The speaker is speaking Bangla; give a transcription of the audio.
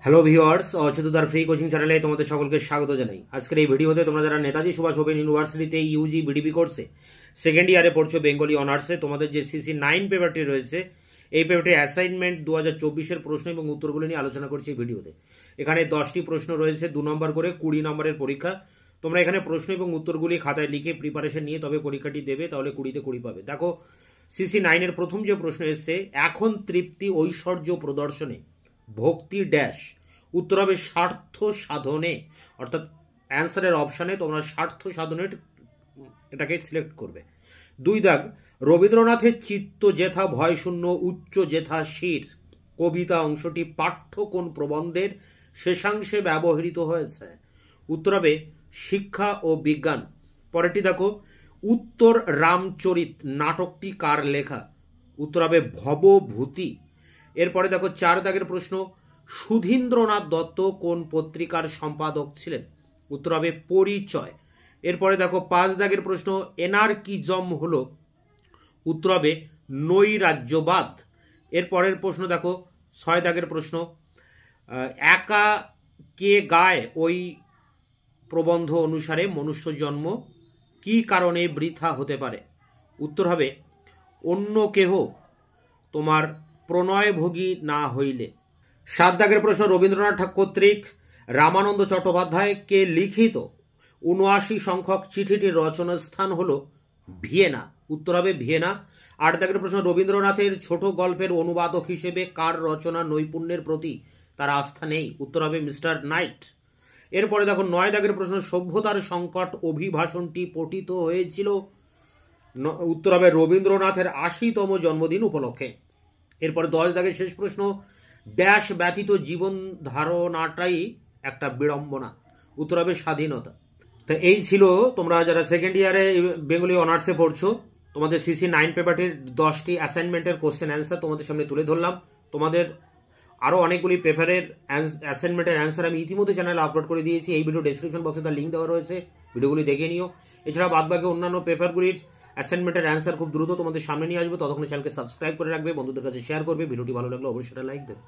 হ্যালো ভিউয়ার্স, অচ্যুতার ফ্রি কোচিং চ্যানেলে তোমাদের সকলকে স্বাগত জানাই। আজকের এই ভিডিওতে তোমরা যারা নেতাজি সুভাষ ওপেন ইউনিভার্সিটিতে ইউজি বিডিপি কোর্সে সেকেন্ড ইয়ারে পড়ছো বেঙ্গলি অনার্সে, তোমাদের যে সিসি 9 পেপারটি রয়েছে, এই পেপারটি অ্যাসাইনমেন্ট 2024-এর প্রশ্ন এবং উত্তরগুলো নিয়ে আলোচনা করছি এই ভিডিওতে। এখানে 10টি প্রশ্ন রয়েছে, 2 নম্বর করে 20 নম্বরের পরীক্ষা। তোমরা এখানে প্রশ্ন এবং উত্তরগুলি খাতায় লিখে প্রিপারেশন নিয়ে তবে পরীক্ষাটি দেবে, তাহলে 20তে 20 পাবে। দেখো, সিসি 9-এর প্রথম যে প্রশ্ন এসছে, এখন তৃপ্তি ঐশ্বর্য প্রদর্শনে ভক্তি ড্যাশ, উত্তর হবে স্বার্থ সাধনে, অর্থাৎ অ্যান্সারের অপশানে তোমরা স্বার্থ সাধনের এটাকে সিলেক্ট করবে। 2 দাগ, রবীন্দ্রনাথের চিত্ত যেথা ভয়শূন্য উচ্চ যেথা শির কবিতা অংশটি পাঠ্য কোন প্রবন্ধের শেষাংশে ব্যবহৃত হয়েছে? উত্তর হবে শিক্ষা ও বিজ্ঞান। পরেরটি দেখো, উত্তর রামচরিত নাটকটি কার লেখা? উত্তর হবে ভবভূতি। এরপরে দেখো 4 দাগের প্রশ্ন, সুধীন্দ্রনাথ দত্ত কোন পত্রিকার সম্পাদক ছিলেন? উত্তর হবে পরিচয়। এরপরে দেখো 5 দাগের প্রশ্ন, এনার্কিজম হলো? উত্তর হবে নৈরাজ্যবাদ। এরপরের প্রশ্ন দেখো 6 দাগের প্রশ্ন, একা কে গায় ওই প্রবন্ধ অনুসারে মনুষ্য জন্ম কি কারণে বৃথা হতে পারে? উত্তর হবে অন্য কেহ তোমার প্রণয়ভোগী না হইলে। 7 দাগের প্রশ্ন, রবীন্দ্রনাথ কর্তৃক রামানন্দ চট্টোপাধ্যায়কে লিখিত 79 সংখ্যক চিঠিটির রচনার স্থান হলো ভিয়েনা। উত্তর হবে ভিয়েনা। 8 দাগের প্রশ্ন, রবীন্দ্রনাথের ছোট গল্পের অনুবাদক হিসেবে কার রচনা নৈপুণ্যের প্রতি তার আস্থা নেই? উত্তর হবে মিস্টার নাইট। এরপরে দেখো 9 দাগের প্রশ্ন, সভ্যতার সংকট অভিভাষণটি পঠিত হয়েছিল? উত্তর হবে রবীন্দ্রনাথের 80তম জন্মদিন উপলক্ষে। এরপরে 10 দাগের শেষ প্রশ্ন, ড্যাশ ব্যতীত জীবন ধারণাটাই একটা বিড়ম্বনা। উত্তর হবে স্বাধীনতা। তো এই ছিল, তোমরা যারা সেকেন্ড ইয়ারে বেঙ্গলি অনার্সে পড়ছো, তোমাদের সিসি 9 পেপারটির 10টি অ্যাসাইনমেন্টের কোশ্চেন অ্যান্সার তোমাদের সামনে তুলে ধরলাম। তোমাদের আরও অনেকগুলি পেপারের অ্যাসাইনমেন্টের অ্যান্সার আমি ইতিমধ্যে চ্যানেলে আপলোড করে দিয়েছি। এই ভিডিও ডেসক্রিপশন বক্সে তার লিঙ্ক দেওয়া রয়েছে, ভিডিওগুলি দেখে নিও। এছাড়া বাদবাকি অন্যান্য পেপারগুলির অ্যাসাইনমেন্টের অ্যান্সার খুব দ্রুত তোমাদের সামনে নিয়ে আসবে। ততক্ষণ চ্যানেলকে সাবস্ক্রাইব করে রাখবে, বন্ধুদের কাছে শেয়ার করবে। ভিডিওটি ভালো লাগলে অবশ্যই লাইক দেবে।